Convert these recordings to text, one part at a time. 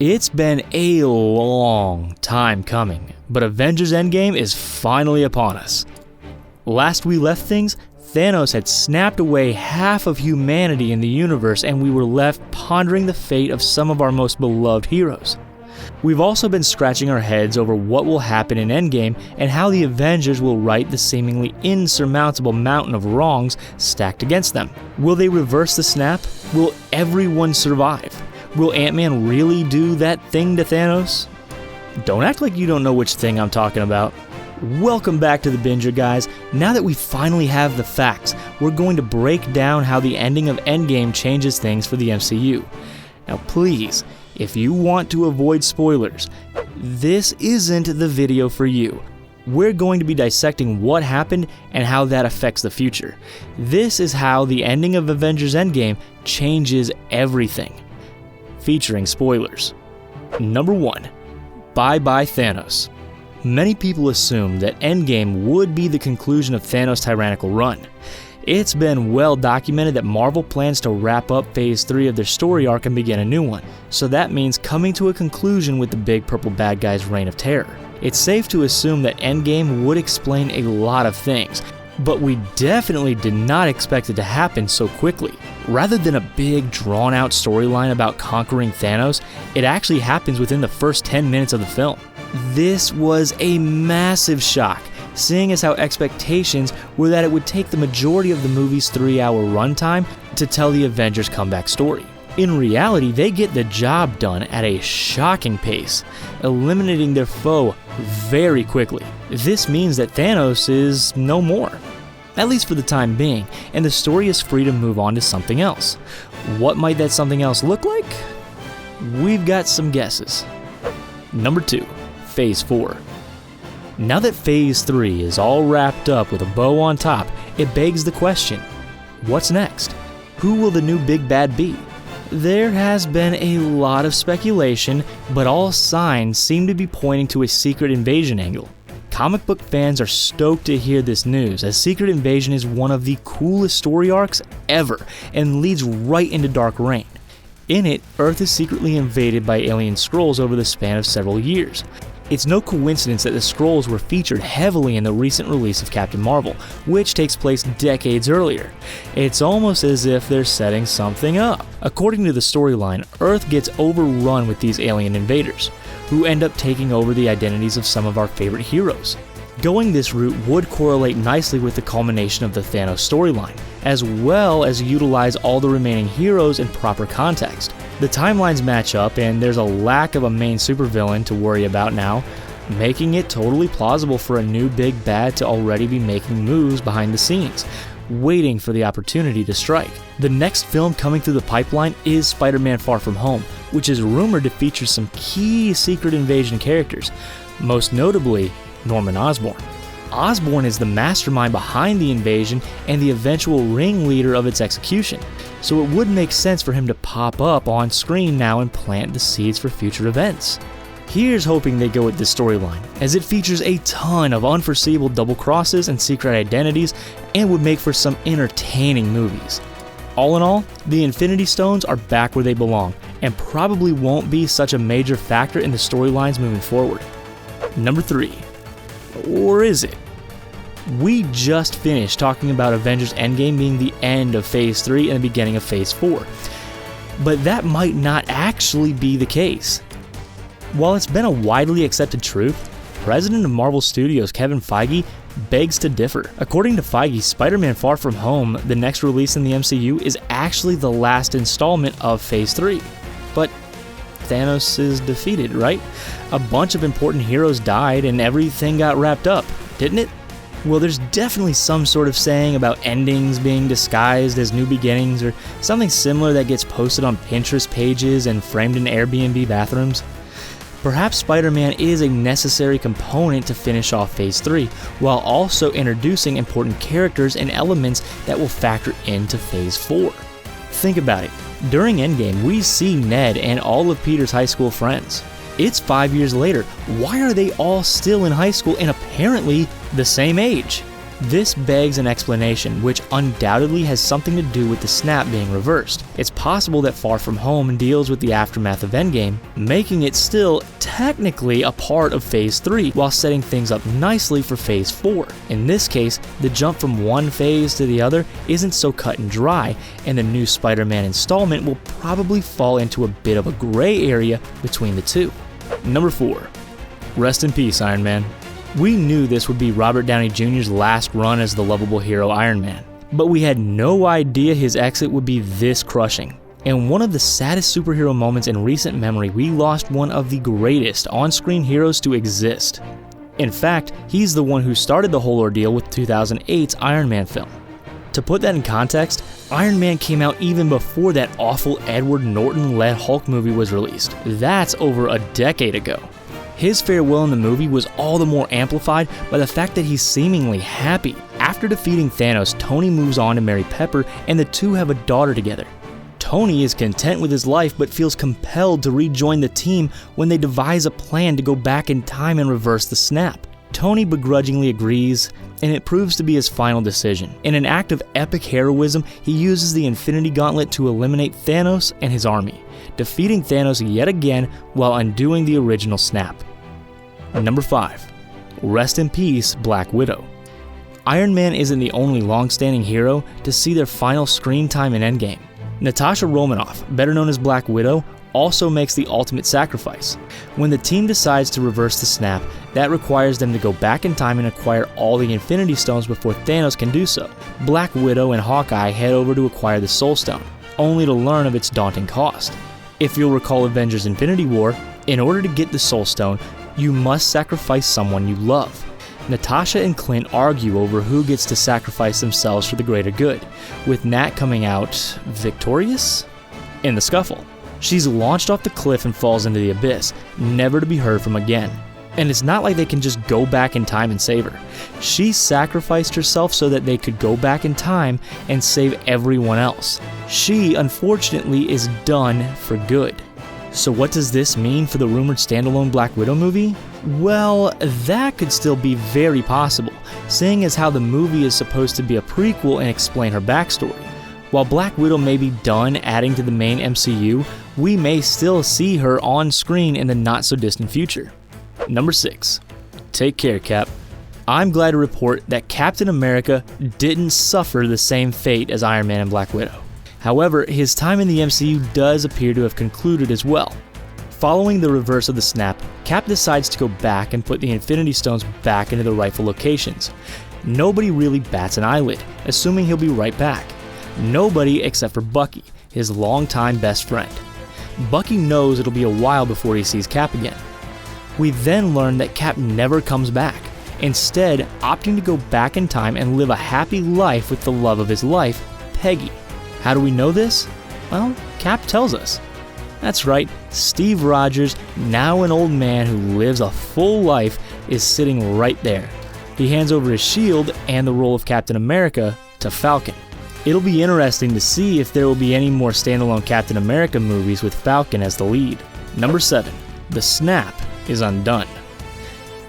It's been a long time coming, but Avengers Endgame is finally upon us. Last we left things, Thanos had snapped away half of humanity in the universe and we were left pondering the fate of some of our most beloved heroes. We've also been scratching our heads over what will happen in Endgame and how the Avengers will right the seemingly insurmountable mountain of wrongs stacked against them. Will they reverse the snap? Will everyone survive? Will Ant-Man really do that thing to Thanos? Don't act like you don't know which thing I'm talking about. Welcome back to The Binger, guys. Now that we finally have the facts, we're going to break down how the ending of Endgame changes things for the MCU. Now please, if you want to avoid spoilers, this isn't the video for you. We're going to be dissecting what happened and how that affects the future. This is how the ending of Avengers Endgame changes everything. Featuring spoilers. Number 1. Bye-bye Thanos. Many people assumed that Endgame would be the conclusion of Thanos' tyrannical run. It's been well documented that Marvel plans to wrap up Phase 3 of their story arc and begin a new one, so that means coming to a conclusion with the big purple bad guy's reign of terror. It's safe to assume that Endgame would explain a lot of things, but we definitely did not expect it to happen so quickly. Rather than a big drawn-out storyline about conquering Thanos, it actually happens within the first 10 minutes of the film. This was a massive shock, seeing as how expectations were that it would take the majority of the movie's 3-hour runtime to tell the Avengers comeback story. In reality, they get the job done at a shocking pace, eliminating their foe very quickly. This means that Thanos is no more, at least for the time being, and the story is free to move on to something else. What might that something else look like? We've got some guesses. Number 2. Phase 4. Now that Phase 3 is all wrapped up with a bow on top, it begs the question, what's next? Who will the new big bad be? There has been a lot of speculation, but all signs seem to be pointing to a Secret Invasion angle. Comic book fans are stoked to hear this news, as Secret Invasion is one of the coolest story arcs ever and leads right into Dark Reign. In it, Earth is secretly invaded by alien Skrulls over the span of several years. It's no coincidence that the Skrulls were featured heavily in the recent release of Captain Marvel, which takes place decades earlier. It's almost as if they're setting something up. According to the storyline, Earth gets overrun with these alien invaders, who end up taking over the identities of some of our favorite heroes. Going this route would correlate nicely with the culmination of the Thanos storyline, as well as utilize all the remaining heroes in proper context. The timelines match up, and there's a lack of a main supervillain to worry about now, making it totally plausible for a new big bad to already be making moves behind the scenes, waiting for the opportunity to strike. The next film coming through the pipeline is Spider-Man Far From Home, which is rumored to feature some key Secret Invasion characters, most notably Norman Osborn. Osborn is the mastermind behind the invasion and the eventual ringleader of its execution, so it would make sense for him to pop up on screen now and plant the seeds for future events. Here's hoping they go with this storyline, as it features a ton of unforeseeable double crosses and secret identities and would make for some entertaining movies. All in all, the Infinity Stones are back where they belong and probably won't be such a major factor in the storylines moving forward. Number 3. Or is it? We just finished talking about Avengers Endgame being the end of Phase 3 and the beginning of Phase 4. But that might not actually be the case. While it's been a widely accepted truth, President of Marvel Studios Kevin Feige begs to differ. According to Feige, Spider-Man Far From Home, the next release in the MCU, is actually the last installment of Phase 3. But Thanos is defeated, right? A bunch of important heroes died and everything got wrapped up, didn't it? Well, there's definitely some sort of saying about endings being disguised as new beginnings or something similar that gets posted on Pinterest pages and framed in Airbnb bathrooms. Perhaps Spider-Man is a necessary component to finish off Phase 3, while also introducing important characters and elements that will factor into Phase 4. Think about it. During Endgame, we see Ned and all of Peter's high school friends. It's 5 years later. Why are they all still in high school and apparently the same age? This begs an explanation, which undoubtedly has something to do with the snap being reversed. It's possible that Far From Home deals with the aftermath of Endgame, making it still technically a part of Phase 3 while setting things up nicely for Phase 4. In this case, the jump from one phase to the other isn't so cut and dry, and the new Spider-Man installment will probably fall into a bit of a gray area between the two. Number 4. Rest in peace, Iron Man. We knew this would be Robert Downey Jr.'s last run as the lovable hero Iron Man, but we had no idea his exit would be this crushing. In one of the saddest superhero moments in recent memory, we lost one of the greatest on-screen heroes to exist. In fact, he's the one who started the whole ordeal with 2008's Iron Man film. To put that in context, Iron Man came out even before that awful Edward Norton-led Hulk movie was released. That's over a decade ago. His farewell in the movie was all the more amplified by the fact that he's seemingly happy. After defeating Thanos, Tony moves on to marry Pepper, and the two have a daughter together. Tony is content with his life but feels compelled to rejoin the team when they devise a plan to go back in time and reverse the snap. Tony begrudgingly agrees, and it proves to be his final decision. In an act of epic heroism, he uses the Infinity Gauntlet to eliminate Thanos and his army, defeating Thanos yet again while undoing the original snap. Number 5. Rest in peace, Black Widow. Iron Man isn't the only long-standing hero to see their final screen time in Endgame. Natasha Romanoff, better known as Black Widow, also makes the ultimate sacrifice. When the team decides to reverse the snap, that requires them to go back in time and acquire all the Infinity Stones before Thanos can do so. Black Widow and Hawkeye head over to acquire the Soul Stone, only to learn of its daunting cost. If you'll recall Avengers Infinity War, in order to get the Soul Stone, you must sacrifice someone you love. Natasha and Clint argue over who gets to sacrifice themselves for the greater good, with Nat coming out victorious in the scuffle. She's launched off the cliff and falls into the abyss, never to be heard from again. And it's not like they can just go back in time and save her. She sacrificed herself so that they could go back in time and save everyone else. She, unfortunately, is done for good. So what does this mean for the rumored standalone Black Widow movie? Well, that could still be very possible, seeing as how the movie is supposed to be a prequel and explain her backstory. While Black Widow may be done adding to the main MCU, we may still see her on screen in the not-so-distant future. Number 6. Take care, Cap. I'm glad to report that Captain America didn't suffer the same fate as Iron Man and Black Widow. However, his time in the MCU does appear to have concluded as well. Following the reverse of the snap, Cap decides to go back and put the Infinity Stones back into the rightful locations. Nobody really bats an eyelid, assuming he'll be right back. Nobody except for Bucky, his longtime best friend. Bucky knows it'll be a while before he sees Cap again. We then learn that Cap never comes back, instead opting to go back in time and live a happy life with the love of his life, Peggy. How do we know this? Well, Cap tells us. That's right, Steve Rogers, now an old man who lives a full life, is sitting right there. He hands over his shield and the role of Captain America to Falcon. It'll be interesting to see if there will be any more standalone Captain America movies with Falcon as the lead. Number 7. The snap is undone.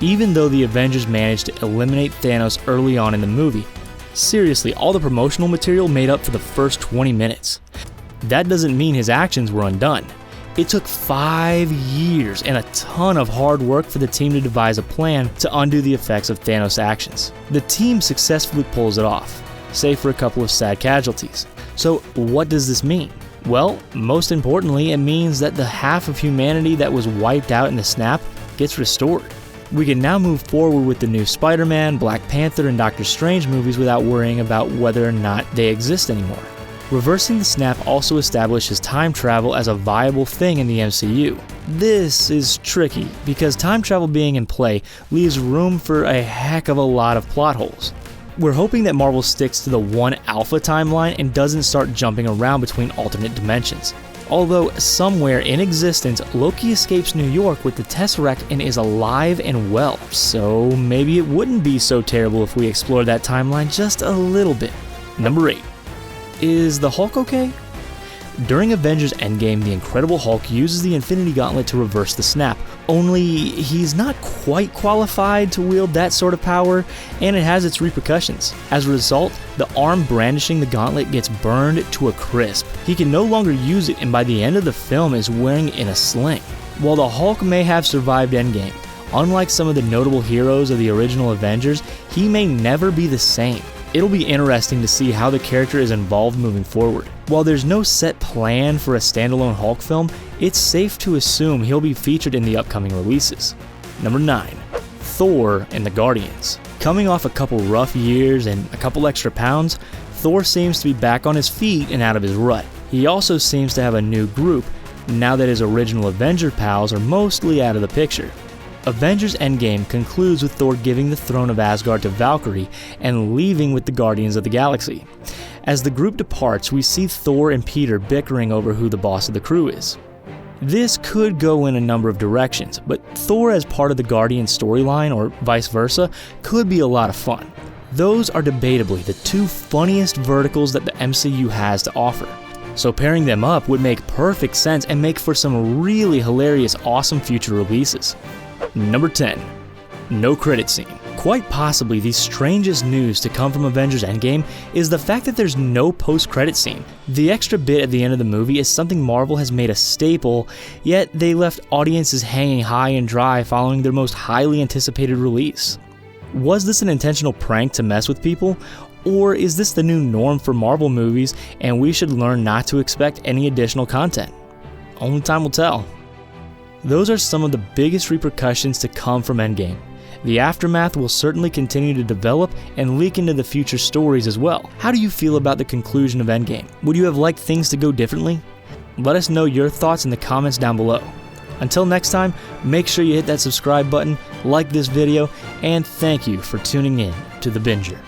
Even though the Avengers managed to eliminate Thanos early on in the movie, seriously, all the promotional material made up for the first 20 minutes. That doesn't mean his actions were undone. It took 5 years and a ton of hard work for the team to devise a plan to undo the effects of Thanos' actions. The team successfully pulls it off, save for a couple of sad casualties. So what does this mean? Well, most importantly, it means that the half of humanity that was wiped out in the snap gets restored. We can now move forward with the new Spider-Man, Black Panther, and Doctor Strange movies without worrying about whether or not they exist anymore. Reversing the snap also establishes time travel as a viable thing in the MCU. This is tricky because time travel being in play leaves room for a heck of a lot of plot holes. We're hoping that Marvel sticks to the one alpha timeline and doesn't start jumping around between alternate dimensions. Although somewhere in existence, Loki escapes New York with the Tesseract and is alive and well, so maybe it wouldn't be so terrible if we explore that timeline just a little bit. Number 8. Is the Hulk okay? During Avengers Endgame, the Incredible Hulk uses the Infinity Gauntlet to reverse the snap, Only he's not quite qualified to wield that sort of power, and it has its repercussions. As a result, the arm brandishing the gauntlet gets burned to a crisp. He can no longer use it, and by the end of the film is wearing it in a sling. While the Hulk may have survived Endgame, unlike some of the notable heroes of the original Avengers, he may never be the same. It'll be interesting to see how the character is involved moving forward. While there's no set plan for a standalone Hulk film, it's safe to assume he'll be featured in the upcoming releases. Number 9. Thor and the Guardians. Coming off a couple rough years and a couple extra pounds, Thor seems to be back on his feet and out of his rut. He also seems to have a new group, now that his original Avenger pals are mostly out of the picture. Avengers Endgame concludes with Thor giving the throne of Asgard to Valkyrie and leaving with the Guardians of the Galaxy. As the group departs, we see Thor and Peter bickering over who the boss of the crew is. This could go in a number of directions, but Thor as part of the Guardians storyline, or vice versa, could be a lot of fun. Those are debatably the two funniest verticals that the MCU has to offer. So pairing them up would make perfect sense and make for some really hilarious, awesome future releases. Number 10. No credit scene. Quite possibly the strangest news to come from Avengers Endgame is the fact that there's no post-credit scene. The extra bit at the end of the movie is something Marvel has made a staple, yet they left audiences hanging high and dry following their most highly anticipated release. Was this an intentional prank to mess with people? Or is this the new norm for Marvel movies and we should learn not to expect any additional content? Only time will tell. Those are some of the biggest repercussions to come from Endgame. The aftermath will certainly continue to develop and leak into the future stories as well. How do you feel about the conclusion of Endgame? Would you have liked things to go differently? Let us know your thoughts in the comments down below. Until next time, make sure you hit that subscribe button, like this video, and thank you for tuning in to The Binger.